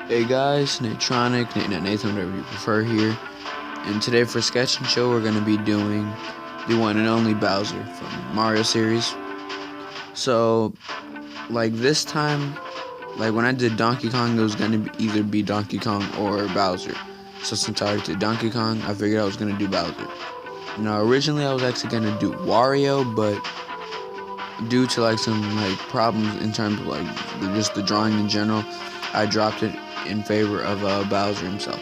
Hey guys, Natronic, Nathan, whatever you prefer here. And today for Sketch and Chill, we're going to be doing the one and only Bowser from Mario series. So, like this time, like when I did Donkey Kong, it was going to either be Donkey Kong or Bowser. So since I already did Donkey Kong, I figured I was going to do Bowser. Now, originally I was actually going to do Wario, but due to like some problems in terms of just the drawing in general, I dropped it in favor of Bowser himself.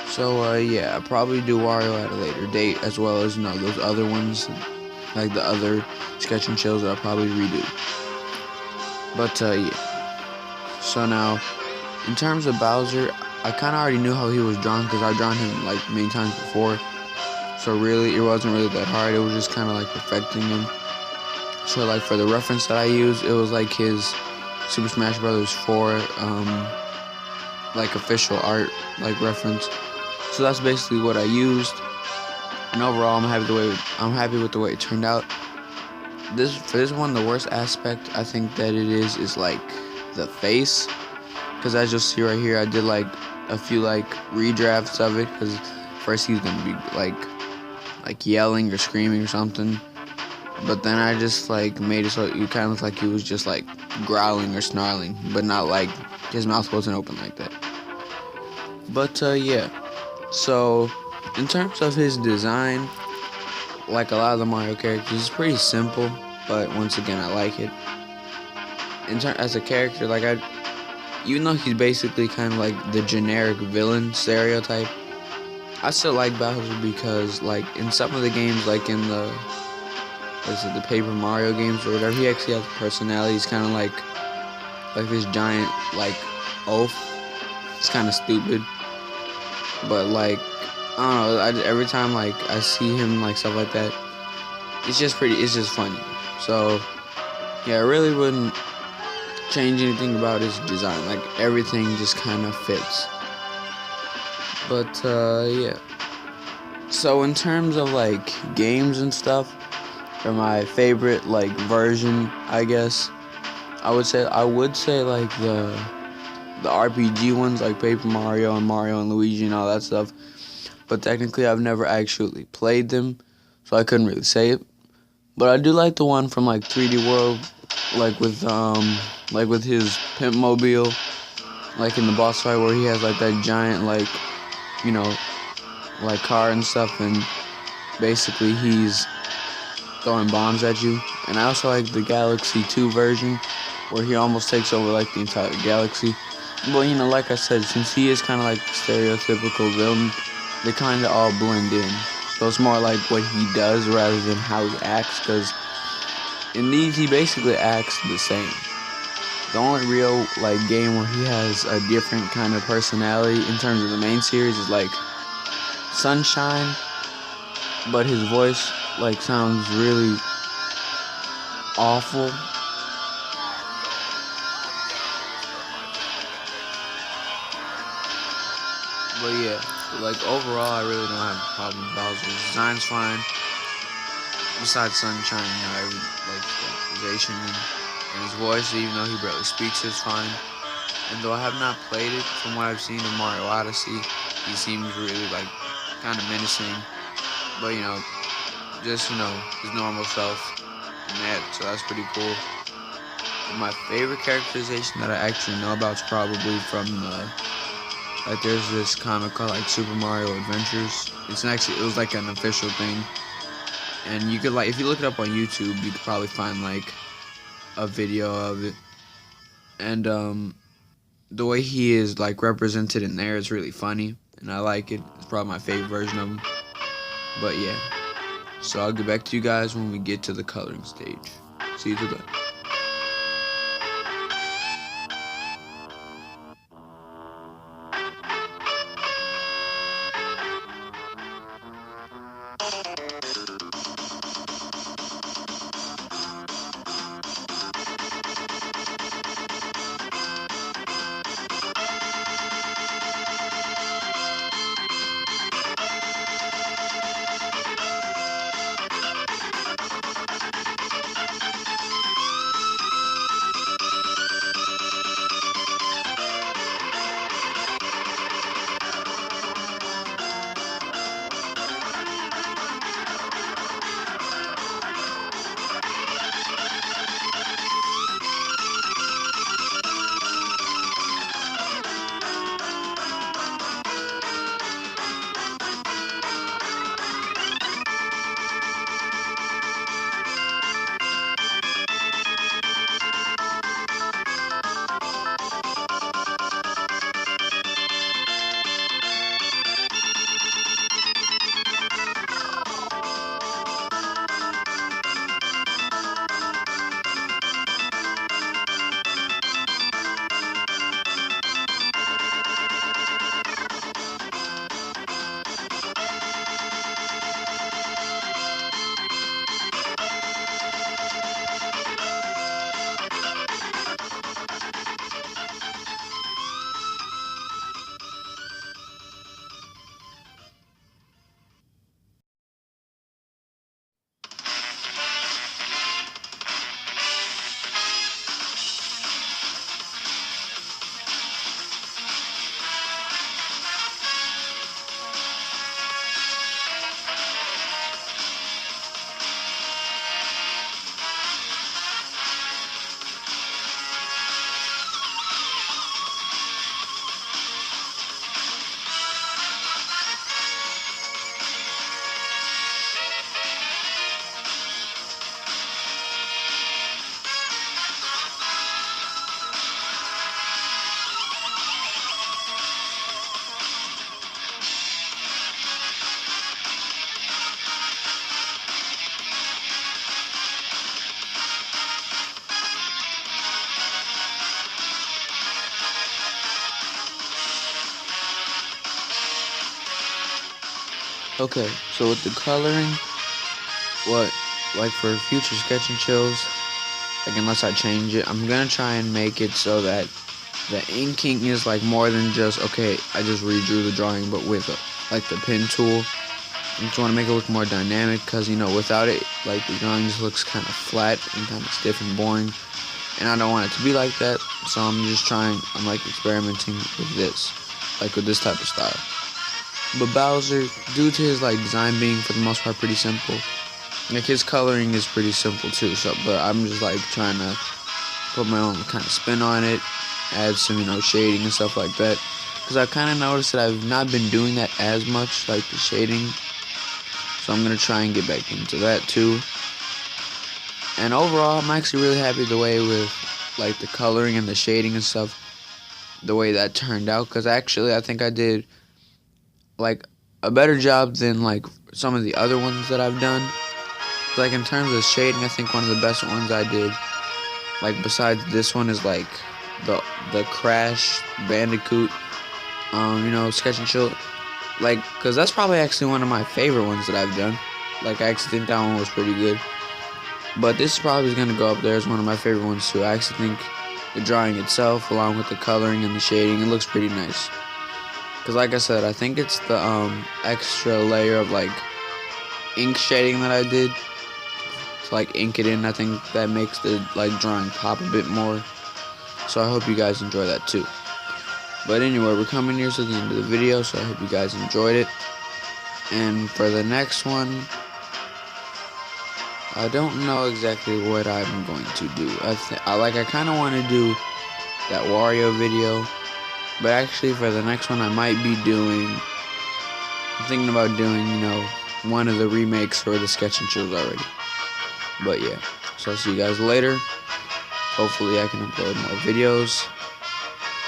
So yeah, I'll probably do Wario at a later date, as well as those other ones, like the other Sketch and Chills that I'll probably redo. But yeah. So now, in terms of Bowser, I kind of already knew how he was drawn because I've drawn him like many times before. So really, it wasn't really that hard. It was just kind of like perfecting him. So like for the reference that I used, it was like his Super Smash Bros. 4 like official art like reference. So that's basically what I used. And overall, I'm happy with the way it turned out. For this one, the worst aspect I think that it is like the face, because as you'll see right here, I did like a few like redrafts of it, because first he's gonna be like yelling or screaming or something, but then I just like made it so it kind of looked like he was just like growling or snarling, but not like his mouth wasn't open like that. But yeah, so in terms of his design, like a lot of the Mario characters, it's pretty simple, but once again, I like it. As a character, even though he's basically kind of like the generic villain stereotype, I still like Bowser because, like, in some of the games, like in the Paper Mario games or whatever, he actually has a personality. He's kind of like this giant, like, oaf. It's kind of stupid, but like, I don't know. Every time like I see him like stuff like that, it's just funny. So yeah, I really wouldn't change anything about his design. Like everything just kind of fits. But yeah. So in terms of like games and stuff, for my favorite like version, I guess I would say like the RPG ones, like Paper Mario and Luigi and all that stuff. But technically, I've never actually played them, so I couldn't really say it. But I do like the one from like 3D World, like with his Pimp Mobile, like in the boss fight where he has like that giant like car and stuff, and basically he's throwing bombs at you. And I also like the Galaxy 2 version, where he almost takes over like the entire galaxy. But like I said, since he is kind of like the stereotypical villain, they kind of all blend in. So it's more like what he does rather than how he acts, because in these he basically acts the same. The only real like game where he has a different kind of personality in terms of the main series is like Sunshine, but his voice like sounds really awful. But yeah, like overall, I really don't have a problem with Bowser's design's fine. Besides Sunshine, every like characterization and his voice, even though he barely speaks, is fine. And though I have not played it, from what I've seen in Mario Odyssey, he seems really like kind of menacing. But just his normal self and that, so that's pretty cool. And my favorite characterization that I actually know about is probably from there's this comic called like Super Mario Adventures. It was like an official thing, and you could if you look it up on YouTube, you could probably find like a video of it. And the way he is like represented in there is really funny, and I like it. It's probably my favorite version of him. But yeah, so I'll get back to you guys when we get to the coloring stage. See you to then. Okay, so with the coloring, what, like for future sketch and chills, like unless I change it, I'm gonna try and make it so that the inking is like more than just, okay, I just redrew the drawing, but with like the pen tool. I just want to make it look more dynamic, because without it, like the drawing just looks kind of flat and kind of stiff and boring, and I don't want it to be like that. So I'm like experimenting with this, like with this type of style. But Bowser, due to his like design being for the most part pretty simple, like his coloring is pretty simple too. So, but I'm just like trying to put my own kind of spin on it, add some shading and stuff like that, because I've kind of noticed that I've not been doing that as much, like the shading. So I'm gonna try and get back into that too. And overall, I'm actually really happy the way with like the coloring and the shading and stuff, the way that turned out, because actually I think I did like a better job than like some of the other ones that I've done. Like in terms of shading, I think one of the best ones I did, like besides this one, is like the Crash Bandicoot, Sketch and Chill, like, cause that's probably actually one of my favorite ones that I've done. Like I actually think that one was pretty good. But this is probably gonna go up there as one of my favorite ones too. I actually think the drawing itself, along with the coloring and the shading, it looks pretty nice. Cause like I said, I think it's the extra layer of like ink shading that I did to like ink it in. I think that makes the like drawing pop a bit more. So I hope you guys enjoy that too. But anyway, we're coming here to the end of the video, so I hope you guys enjoyed it. And for the next one, I don't know exactly what I'm going to do. I kind of want to do that Wario video, but actually for the next one I might be I'm thinking about doing, one of the remakes for the Sketch and Chills already. But yeah, so I'll see you guys later. Hopefully I can upload more videos,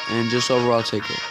and just overall take care.